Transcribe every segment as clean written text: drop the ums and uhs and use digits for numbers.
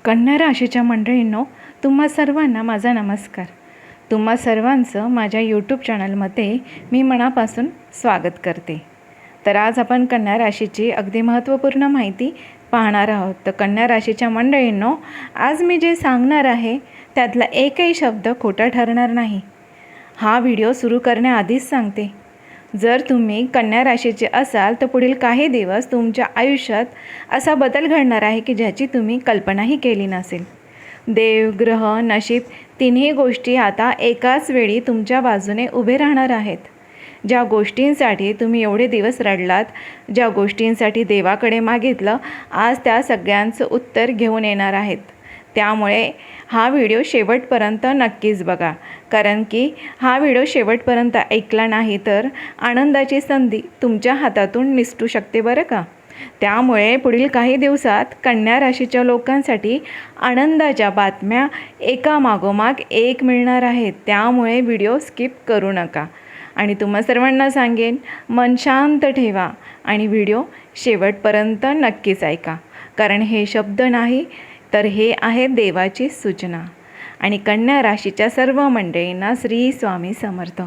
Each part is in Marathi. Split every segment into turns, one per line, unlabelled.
कन्या राशीच्या मंडळींनो, तुम्हा सर्वांना माझा नमस्कार. तुम्हा सर्वांचं माझ्या यूट्यूब चॅनलमध्ये मी मनापासून स्वागत करते. तर आज आपण कन्या राशीची अगदी महत्त्वपूर्ण माहिती पाहणार आहोत. तर कन्या राशीच्या मंडळींनो, आज मी जे सांगणार आहे त्यातला एकही शब्द खोटा ठरणार नाही. हा व्हिडिओ सुरू करण्याआधीच सांगते, जर तुम्ही कन्या राशीचे असाल तर पुढील काही दिवस तुमच्या आयुष्यात असा बदल घडणार आहे की ज्याची तुम्ही कल्पनाही केली नसेल. देव, ग्रह, नशीब तिन्ही गोष्टी आता एकाच वेळी तुमच्या बाजूने उभे राहणार आहेत. ज्या गोष्टींसाठी तुम्ही एवढे दिवस रडलात, ज्या गोष्टींसाठी देवाकडे मागितलं, आज त्या सगळ्यांचं उत्तर घेऊन येणार आहेत. त्यामुळे हा व्हिडिओ शेवटपर्यंत नक्कीच बघा, कारण की हा व्हिडिओ शेवटपर्यंत ऐकला नाही तर आनंदाची संधी तुमच्या हातातून निसटू शकते बरं का. त्यामुळे पुढील काही दिवसात कन्या राशीच्या लोकांसाठी आनंदाच्या बातम्या एकामागोमाग एक मिळणार आहेत. त्यामुळे व्हिडिओ स्किप करू नका. आणि तुम्हा सर्वांना सांगेन, मन शांत ठेवा आणि व्हिडिओ शेवटपर्यंत नक्कीच ऐका, कारण हे शब्द नाही तर हे आहे देवाची सूचना. आणि कन्या राशीच्या सर्व मंडळींना श्री स्वामी समर्थ.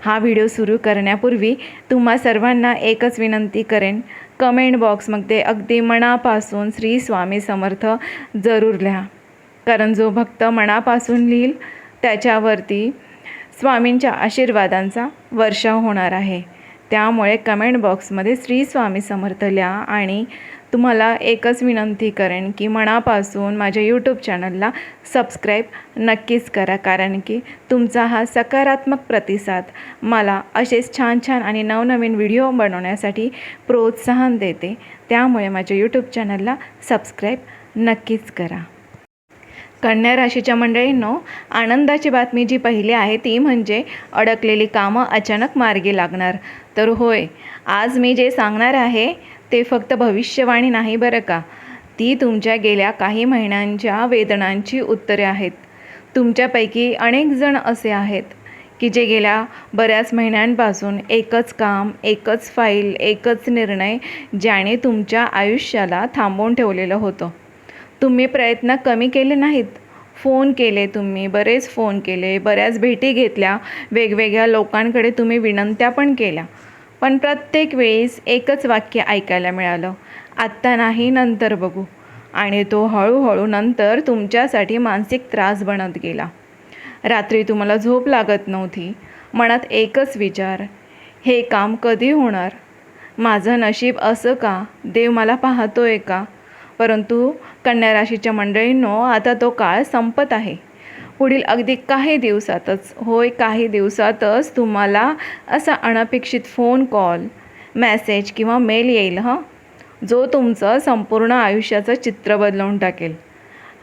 हा व्हिडिओ सुरू करण्यापूर्वी तुम्हा सर्वांना एकच विनंती करेन, कमेंट बॉक्समध्ये अगदी मनापासून श्री स्वामी समर्थ जरूर लिहा, कारण जो भक्त मनापासून लिहिल त्याच्यावरती स्वामींच्या आशीर्वादांचा वर्षाव होणार आहे. त्यामुळे कमेंट बॉक्समध्ये श्री स्वामी समर्थ लिहा. आणि तुम्हाला एकच विनंती करेन की मनापासून माझ्या यूट्यूब चॅनलला सबस्क्राईब नक्कीच करा, कारण की तुमचा हा सकारात्मक प्रतिसाद मला असेच छान छान आणि नवनवीन व्हिडिओ बनवण्यासाठी प्रोत्साहन देते. त्यामुळे माझ्या यूट्यूब चॅनलला सबस्क्राईब नक्कीच करा. कन्या राशीच्या मंडळींनो, आनंदाची बातमी जी पहिली आहे ती म्हणजे अडकलेली कामं अचानक मार्गी लागणार. तर होय, आज मी जे सांगणार आहे ते फक्त भविष्यवाणी नाही बरं का. ती तुमच्या गेल्या काही महिन्यांच्या वेदनांची उत्तरे आहेत. तुमच्यापैकी अनेक जण असे आहेत की जे गेल्या बऱ्याच महिन्यांपासून एकच काम, एकच फाईल, एकच निर्णय ज्याने तुमच्या आयुष्याला थांबवून ठेवलेलं होतं. तुम्ही प्रयत्न कमी केले नाहीत, फोन केले, तुम्ही बरेच फोन केले, बऱ्याच भेटी घेतल्या, वेगवेगळ्या लोकांकडे तुम्ही विनंत्या पण केल्या, पण प्रत्येक वेळेस एकच वाक्य ऐकायला मिळालं, आत्ता नाही, नंतर बघू. आणि तो हळूहळू नंतर तुमच्यासाठी मानसिक त्रास बनत गेला. रात्री तुम्हाला झोप लागत नव्हती, मनात एकच विचार, हे काम कधी होणार, माझं नशीब असं का, देव मला पाहतोय का. परंतु कन्या राशीच्या मंडळींनो, आता तो काळ संपत आहे. पुढील अगदी काही दिवसातच, होय काही दिवसातच तुम्हाला असा अनपेक्षित फोन कॉल, मेसेज किंवा मेल येईल जो तुमचं संपूर्ण आयुष्याचं चित्र बदलवून टाकेल.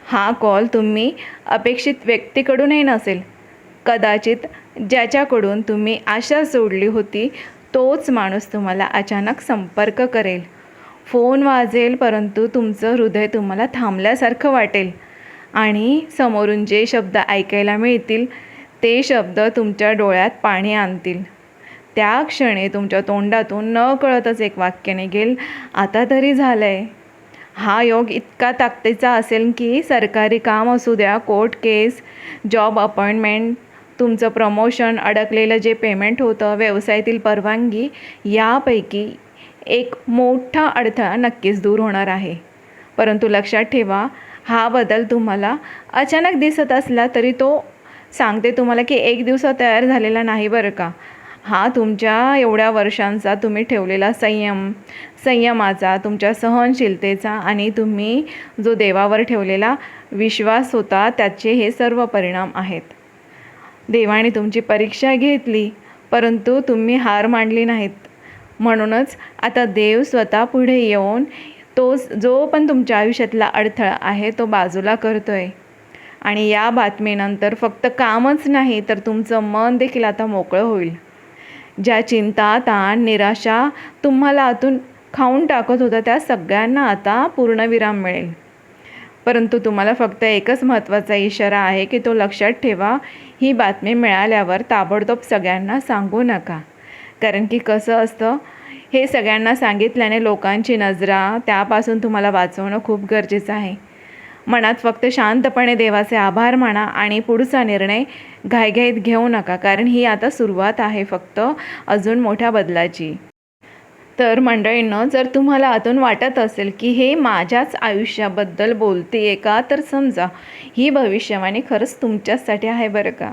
हा कॉल तुम्ही अपेक्षित व्यक्तीकडूनही नसेल, कदाचित ज्याच्याकडून तुम्ही आशा सोडली होती तोच माणूस तुम्हाला अचानक संपर्क करेल. फोन वाजेल, परंतु तुमचं हृदय तुम्हाला थांबल्यासारखं वाटेल आणि समोरून जे शब्द ऐकायला मिळतील ते शब्द तुमच्या डोळ्यात पाणी आणतील. त्या क्षणी तुमच्या तोंडातून नकळतच एक वाक्य निघेल, आता तरी झालं आहे. हा योग इतका ताकदीचा असेल की सरकारी काम असू द्या, कोर्ट केस, जॉब अपॉइंटमेंट, तुमचं प्रमोशन, अडकलेलं जे पेमेंट होतं, व्यवसायातील परवानगी, यापैकी एक मोठा अडथळा नक्कीच दूर होणार आहे. परंतु लक्षात ठेवा, हा बदल तुम्हाला अचानक दिसत असला तरी तो सांगते तुम्हाला की एक दिवसात तयार झालेला नाही बरं का. हा तुमच्या एवढ्या वर्षांचा तुम्ही ठेवलेला संयमाचा, तुमच्या सहनशीलतेचा आणि तुम्ही जो देवावर ठेवलेला विश्वास होता त्याचे हे सर्व परिणाम आहेत. देवाने तुमची परीक्षा घेतली, परंतु तुम्ही हार मानली नाहीत. म्हणूनच आता देव स्वतः पुढे येऊन जो पण तुमच्या आयुष्यातला अडथळा आहे तो बाजूला करतोय. आणि या बातमीनंतर फक्त कामच नाही तर तुमचं मन देखील आता मोकळं होईल. ज्या चिंता, ताण, निराशा तुम्हाला आतून खाऊन टाकत होत्या त्या सगळ्यांना आता पूर्णविराम मिळेल. परंतु तुम्हाला फक्त एकच महत्त्वाचा इशारा आहे की तो लक्षात ठेवा, ही बातमी मिळाल्यावर ताबडतोब सगळ्यांना सांगू नका. कारण की कसं असतं, हे सगळ्यांना सांगितल्याने लोकांची नजरा त्यापासून तुम्हाला वाचवणं खूप गरजेचं आहे. मनात फक्त शांतपणे देवाचे आभार माना आणि पुढचा निर्णय घाईघाईत घेऊ नका, कारण ही आता सुरुवात आहे फक्त अजून मोठ्या बदलाची. तर मंडळींनो, जर तुम्हाला आतून वाटत असेल की हे माझ्याच आयुष्याबद्दल बोलते का, तर समजा ही भविष्यवाणी खरंच तुमच्यासाठी आहे बरं का.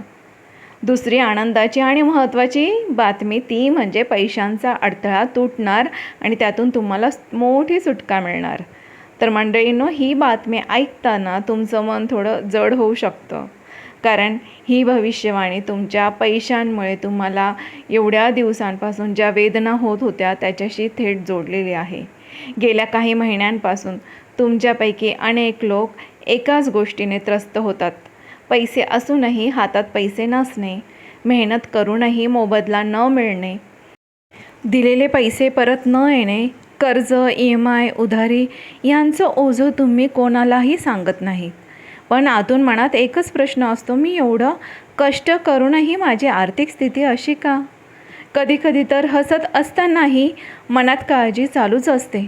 दुसरी आनंदाची आणि महत्त्वाची बातमी ती म्हणजे पैशांचा अडथळा तुटणार आणि त्यातून तुम्हाला मोठी सुटका मिळणार. तर मंडळींनो, ही बातमी ऐकताना तुमचं मन थोडं जड होऊ शकतं, कारण ही भविष्यवाणी तुमच्या पैशांमुळे तुम्हाला एवढ्या दिवसांपासून ज्या वेदना होत होत्या त्याच्याशी थेट जोडलेली आहे. गेल्या काही महिन्यांपासून तुमच्यापैकी अनेक लोक एकाच गोष्टीने त्रस्त होतात. पैसे असूनही हातात पैसे नसणे, मेहनत करूनही मोबदला न मिळणे, दिलेले पैसे परत न येणे, कर्ज, EMI, उधारी यांचं ओझं तुम्ही कोणालाही सांगत नाही. पण आतून मनात एकच प्रश्न असतो, मी एवढं कष्ट करूनही माझी आर्थिक स्थिती अशी का? कधीकधी तर हसत असतानाही मनात काळजी चालूच असते.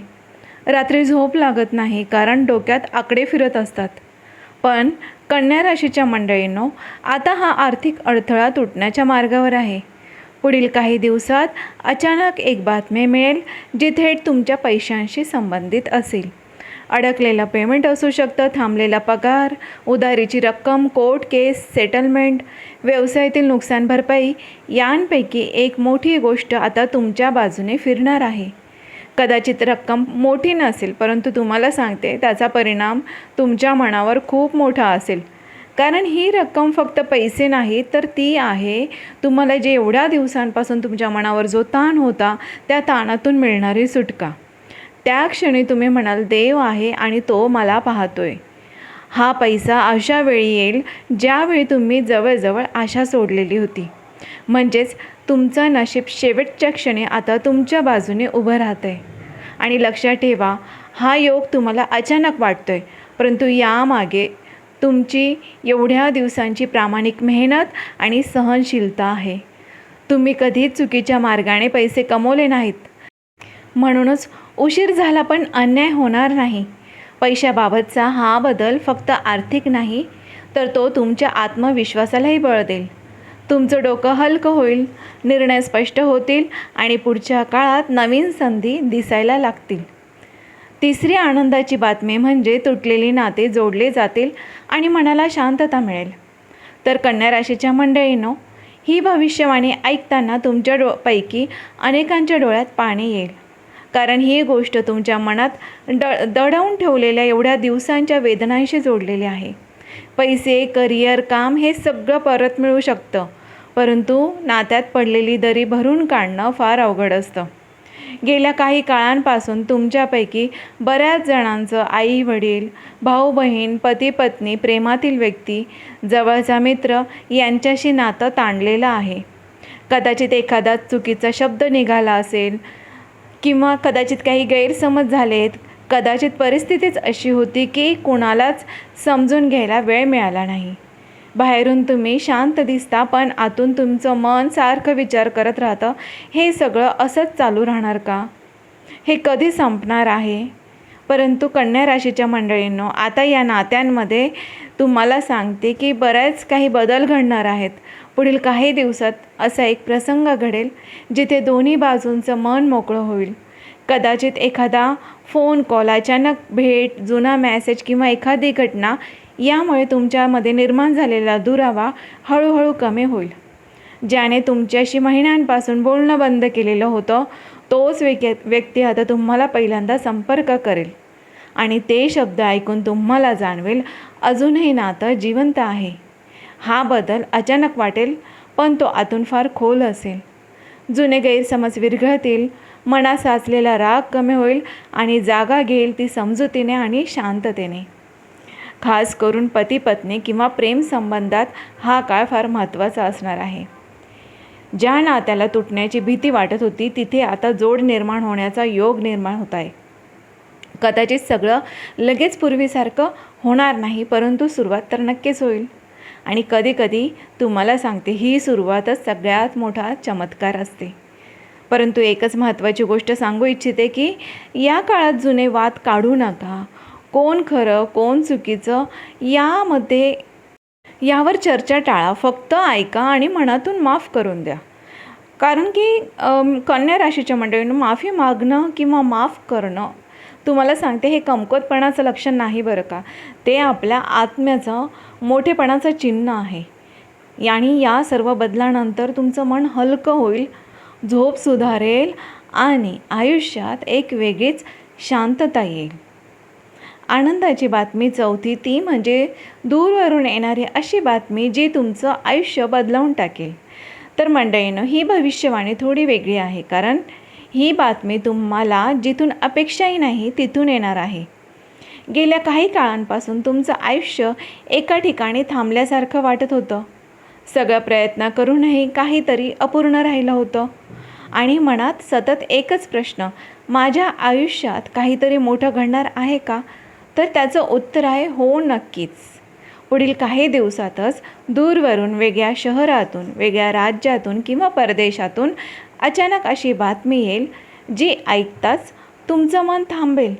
रात्री झोप लागत नाही, कारण डोक्यात आकडे फिरत असतात. पण कन्या राशीच्या मंडळींनो, आता हा आर्थिक अडथळा तुटण्याच्या मार्गावर आहे. पुढील काही दिवसात अचानक एक बातमी मिळेल जी थेट तुमच्या पैशांशी संबंधित असेल. अडकलेलं पेमेंट असू शकतं, थांबलेला पगार, उधारीची रक्कम, कोर्ट केस, सेटलमेंट, व्यवसायातील नुकसान भरपाई यांपैकी एक मोठी गोष्ट आता तुमच्या बाजूने फिरणार आहे. कदाचित रक्कम मोठी नसेल, परंतु तुम्हाला सांगते त्याचा परिणाम तुमच्या मनावर खूप मोठा असेल. कारण ही रक्कम फक्त पैसे नाही, तर ती आहे तुम्हाला जे एवढ्या दिवसांपासून तुमच्या मनावर जो ताण होता त्या ताणातून मिळणारी सुटका. त्या क्षणी तुम्ही म्हणाल, देव आहे आणि तो मला पाहतोय. हा पैसा अशा वेळी येईल ज्यावेळी तुम्ही जवळजवळ आशा सोडलेली होती. म्हणजेच तुमचं नशीब शेवटच्या क्षणी आता तुमच्या बाजूने उभं राहतं आहे. आणि लक्षात ठेवा, हा योग तुम्हाला अचानक वाटतो आहे, परंतु यामागे तुमची एवढ्या दिवसांची प्रामाणिक मेहनत आणि सहनशीलता आहे. तुम्ही कधीच चुकीच्या मार्गाने पैसे कमवले नाहीत, म्हणूनच उशीर झाला पण अन्याय होणार नाही. पैशाबाबतचा हा बदल फक्त आर्थिक नाही, तर तो तुमच्या आत्मविश्वासालाही बळ देईल. तुमचं डोकं हलकं होईल, निर्णय स्पष्ट होतील आणि पुढच्या काळात नवीन संधी दिसायला लागतील. तिसरी आनंदाची बातमी म्हणजे तुटलेली नाते जोडले जातील आणि मनाला शांतता मिळेल. तर कन्या राशीच्या मंडळींनो, ही भविष्यवाणी ऐकताना तुमच्या पैकी अनेकांच्या डोळ्यात पाणी येईल, कारण ही गोष्ट तुमच्या मनात दडवून ठेवलेल्या एवढ्या दिवसांच्या वेदनांशी जोडलेली आहे. पैसे, करिअर, काम हे सगळं परत मिळू शकतं, परंतु नात्यात पडलेली दरी भरून काढणं फार अवघड असतं. गेल्या काही काळांपासून तुमच्यापैकी बऱ्याच जणांचं आई वडील, भाऊ बहीण, पती पत्नी, प्रेमातील व्यक्ती, जवळचा मित्र यांच्याशी नातं ताणलेलं आहे. कदाचित एखादा चुकीचा शब्द निघाला असेल, किंवा कदाचित काही गैरसमज झालेत. कदाचित परिस्थितीच अशी होती की कुणालाच समजून घ्यायला वेळ मिळाला नाही. बाहेरून तुम्ही शांत दिसता, पण आतून तुमचं मन सारखं विचार करत राहतं, हे सगळं असंच चालू राहणार का? हे कधी संपणार आहे? परंतु कन्या राशीच्या मंडळींनो, आता या नात्यांमध्ये तुम्हाला सांगते की बऱ्याच काही बदल घडणार आहेत. पुढील काही दिवसात असा एक प्रसंग घडेल जिथे दोन्ही बाजूंचं मन मोकळं होईल. कदाचित एखादा फोन कॉल, अचानक भेट, जुना मेसेज किंवा एखादी घटना यामुळे तुमच्यामध्ये निर्माण झालेला दुरावा हळूहळू कमी होईल. ज्याने तुमच्याशी महिन्यांपासून बोलणं बंद केलेलं होतं, तोच व्यक्ती आता तुम्हाला पहिल्यांदा संपर्क करेल आणि ते शब्द ऐकून तुम्हाला जाणवेल, अजूनही नातं जिवंत आहे. हा बदल अचानक वाटेल, पण तो आतून फार खोल असेल. जुने गैरसमज विरघळतील, मनात साचलेला राग कमी होईल आणि जागा घेईल ती समजुतीने आणि शांततेने. खास करून पती पत्नी किंवा प्रेम संबंधात हा काळ फार महत्त्वाचा असणार आहे. ज्या नात्याला तुटण्याची भीती वाटत होती, तिथे आता जोड निर्माण होण्याचा योग निर्माण होत आहे. कदाचित सगळं लगेच पूर्वीसारखं होणार नाही, परंतु सुरुवात तर नक्कीच होईल. आणि कधीकधी तुम्हाला सांगते, ही सुरुवातच सगळ्यात मोठा चमत्कार असते. परंतु एकच महत्त्वाची गोष्ट सांगू इच्छिते की या काळात जुने वाद काढू नका. कोण खरं कोण चुकीचं यावर चर्चा टाळा. फक्त ऐका आणि मनातून माफ करून द्या. कारण की कन्या राशीच्या मंडळींनो, माफी मागणं किंवा माफ करणं, तुम्हाला सांगते, हे कमकुवतपणाचं लक्षण नाही बरं का. ते आपल्या आत्म्याचं मोठेपणाचं चिन्ह आहे. आणि या सर्व बदलानंतर तुमचं मन हलकं होईल, झोप सुधारेल आणि आयुष्यात एक वेगळीच शांतता येईल. आनंदाची बातमी चौथी, ती म्हणजे दूरवरून येणारी अशी बातमी जी तुमचं आयुष्य बदलवून टाकेल. तर मंडळीनं, ही भविष्यवाणी थोडी वेगळी आहे, कारण ही बातमी तुम्हाला जिथून अपेक्षाही नाही तिथून येणार आहे. गेल्या काही काळांपासून तुमचं आयुष्य एका ठिकाणी थांबल्यासारखं वाटत होतं. सगळा प्रयत्न करूनही काहीतरी अपूर्ण राहिलं होतं आणि मनात सतत एकच प्रश्न, माझ्या आयुष्यात काहीतरी मोठं घडणार आहे का? तर त्याचं उत्तर आहे हो, नक्कीच. पुढील काही दिवसातच दूरवरून, वेगळ्या शहरातून, वेगळ्या राज्यातून किंवा परदेशातून अचानक अशी बातमी येईल जी ऐकताच तुमचं मन थांबेल.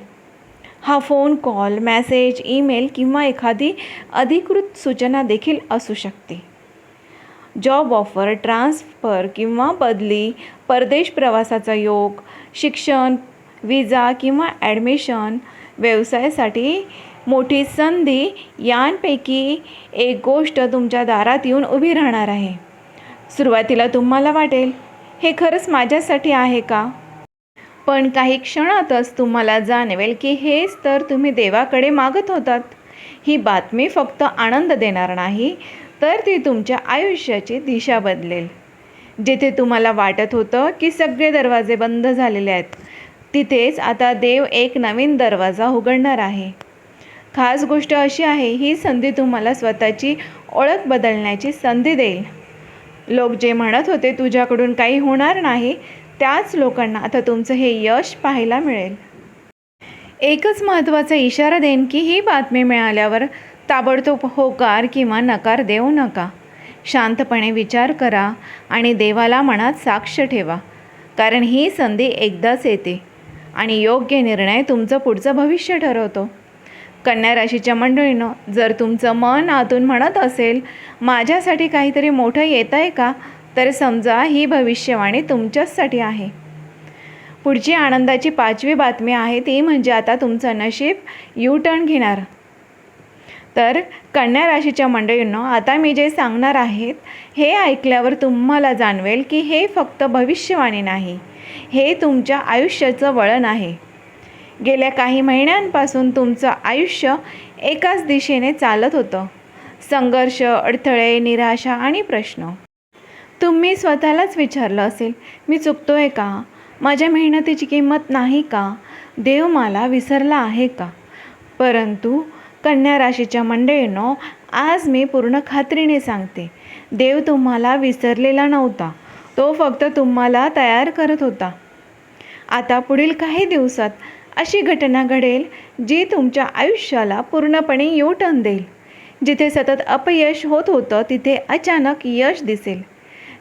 हा फोन कॉल, मेसेज, ईमेल किंवा एखादी अधिकृत सूचना देखील असू शकते. जॉब ऑफर, ट्रान्सफर किंवा बदली, परदेश प्रवासाचा योग, शिक्षण, विजा किंवा ॲडमिशन, व्यवसायासाठी मोठी संधी यांपैकी एक गोष्ट तुमच्या दारात येऊन उभी राहणार आहे. सुरुवातीला तुम्हाला वाटेल, हे खरंच माझ्यासाठी आहे का? पण काही क्षणातच तुम्हाला जाणवेल की हेच तर तुम्ही देवाकडे मागत होतात. ही बातमी फक्त आनंद देणार नाही, तर ती तुमच्या आयुष्याची दिशा बदलेल. जिथे तुम्हाला वाटत होतं की सगळे दरवाजे बंद झालेले आहेत, तिथेच आता देव एक नवीन दरवाजा उघडणार आहे. खास गोष्ट अशी आहे, ही संधी तुम्हाला स्वतःची ओळख बदलण्याची संधी देईल. लोक जे म्हणत होते तुझ्याकडून काही होणार नाही, त्याच लोकांना आता तुमचं हे यश पाहायला मिळेल. एकच महत्त्वाचा इशारा देईन की ही बातमी मिळाल्यावर ताबडतोब होकार किंवा नकार देऊ नका. शांतपणे विचार करा आणि देवाला मनात साक्ष ठेवा, कारण ही संधी एकदाच येते आणि योग्य निर्णय तुमचं पुढचं भविष्य ठरवतो. कन्या राशीच्या मंडळीनं, जर तुमचं मन आतून म्हणत असेल माझ्यासाठी काहीतरी मोठं येत आहे का, तर समजा ही भविष्यवाणी तुमच्याचसाठी आहे. पुढची आनंदाची 5वी बातमी आहे, ती म्हणजे आता तुमचं नशीब यू टर्न घेणार. तर कन्या राशीच्या मंडळींनो, आता मी जे सांगणार आहेत हे ऐकल्यावर तुम्हाला जाणवेल की हे फक्त भविष्यवाणी नाही, हे तुमच्या आयुष्याचं वळण आहे. गेल्या काही महिन्यांपासून तुमचं आयुष्य एकाच दिशेने चालत होतं. संघर्ष, अडथळे, निराशा आणि प्रश्न. तुम्ही स्वतःलाच विचारलं असेल, मी चुकतोय का? माझ्या मेहनतीची किंमत नाही का? देव मला विसरला आहे का? परंतु कन्या राशीच्या मंडळींनो, आज मी पूर्ण खात्रीने सांगते, देव तुम्हाला विसरलेला नव्हता. तो फक्त तुम्हाला तयार करत होता. आता पुढील काही दिवसात अशी घटना घडेल जी तुमच्या आयुष्याला पूर्णपणे यू टर्न देईल. जिथे सतत अपयश होत होतं तिथे अचानक यश दिसेल.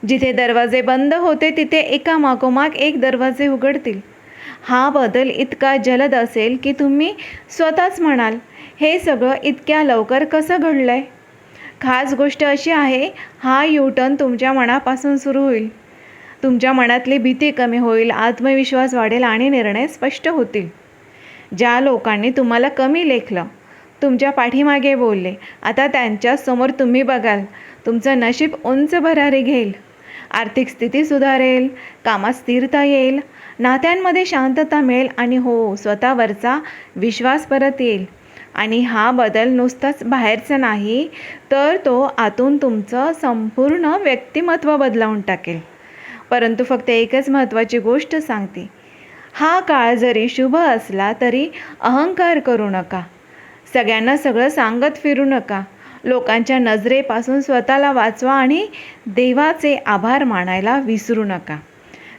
जिथे दरवाजे बंद होते तिथे एका मागोमाग एक दरवाजे उघडतील. हा बदल इतका जलद असेल की तुम्ही स्वतःच म्हणाल, हे सगळं इतक्या लवकर कसं घडलं आहे? खास गोष्ट अशी आहे, हा यू टर्न तुमच्या मनापासून सुरू होईल. तुमच्या मनातली भीती कमी होईल, आत्मविश्वास वाढेल आणि निर्णय स्पष्ट होतील. ज्या लोकांनी तुम्हाला कमी लेखलं, तुमच्या पाठीमागे बोलले, आता त्यांच्यासमोर तुम्ही बघाल तुमचं नशीब उंच भरारी घेईल. आर्थिक स्थिती सुधारेल, कामात स्थिरता येईल, नात्यांमध्ये शांतता मिळेल आणि हो, स्वतःवरचा विश्वास परत येईल. आणि हा बदल नुसताच बाहेरचा नाही, तर तो आतून तुमचं संपूर्ण व्यक्तिमत्व बदलावून टाकेल. परंतु फक्त एकच महत्त्वाची गोष्ट सांगते, हा काळ जरी शुभ असला तरी अहंकार करू नका. सगळ्यांना सगळं सांगत फिरू नका. लोकांच्या नजरेपासून स्वतःला वाचवा आणि देवाचे आभार मानायला विसरू नका.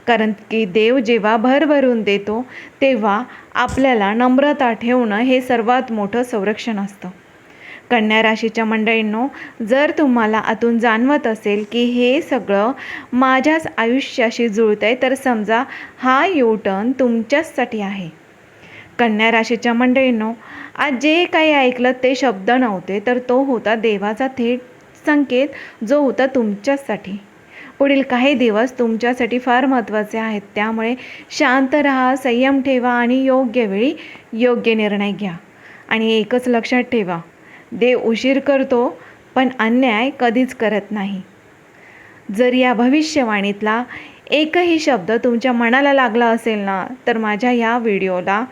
कारण की देव जेव्हा भरभरून देतो तेव्हा आपल्याला नम्रता ठेवणं हे सर्वात मोठं संरक्षण असतं. कन्या राशीच्या मंडळींनो, जर तुम्हाला आतून जाणवत असेल की हे सगळं माझ्याच आयुष्याशी जुळतं आहे, तर समजा हा यू टर्न तुमच्याचसाठी आहे. कन्या राशीच्या मंडळींनो, आज जे काही ऐकलं ते शब्द नव्हते, तर तो होता देवाचा थेट संकेत, जो होता तुमच्यासाठी. पुढील काही दिवस तुमच्यासाठी फार महत्त्वाचे आहेत. त्यामुळे शांत राहा, संयम ठेवा आणि योग्य वेळी योग्य निर्णय घ्या. आणि एकच लक्षात ठेवा, देव उशीर करतो पण अन्याय कधीच करत नाही. जर या भविष्यवाणीतला एकही शब्द तुमच्या मनाला लागला असेल ना, तर माझ्या या व्हिडिओला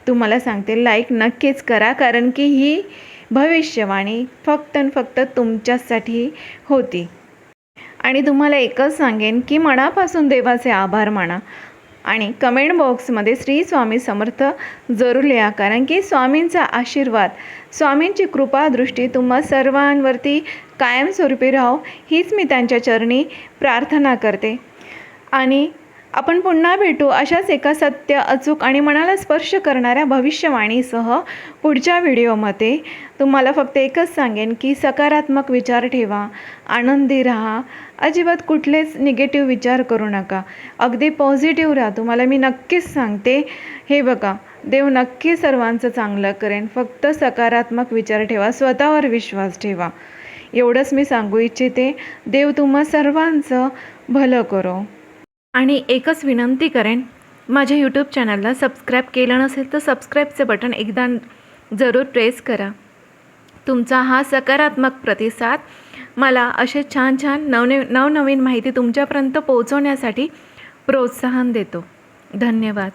तुम्हाला सांगते लाईक नक्कीच करा, कारण की ही भविष्यवाणी फक्त आणि फक्त तुमच्यासाठी होती. आणि तुम्हाला एकच सांगेन की मनापासून देवाचे आभार माना आणि कमेंट बॉक्समध्ये श्री स्वामी समर्थ जरूर लिहा, कारण की स्वामींचा आशीर्वाद, स्वामींची कृपादृष्टी तुम्हा सर्वांवरती कायमस्वरूपी राहो, हीच मी त्यांच्या चरणी प्रार्थना करते. आणि आपण पुन्हा भेटू अशाच एका सत्य, अचूक आणि मनाला स्पर्श करणाऱ्या भविष्यवाणीसह पुढच्या व्हिडिओमध्ये. तुम्हाला फक्त एकच सांगेन की सकारात्मक विचार ठेवा, आनंदी राहा, अजिबात कुठलेच निगेटिव्ह विचार करू नका, अगदी पॉझिटिव्ह राहा. तुम्हाला मी नक्कीच सांगते, हे बघा, देव नक्की सर्वांचं चांगलं करेन. फक्त सकारात्मक विचार ठेवा, स्वतःवर विश्वास ठेवा, एवढंच मी सांगू इच्छिते. देव तुम्हा सर्वांचं भलं करो. आणि एकच विनंती करेन, माझ्या यूट्यूब चॅनलला सबस्क्राईब केलं नसेल तर सबस्क्राईबचे बटन एकदा जरूर प्रेस करा. तुमचा हा सकारात्मक प्रतिसाद मला असे छान छान नवनवीन माहिती तुमच्यापर्यंत पोहोचवण्यासाठी प्रोत्साहन देतो. धन्यवाद.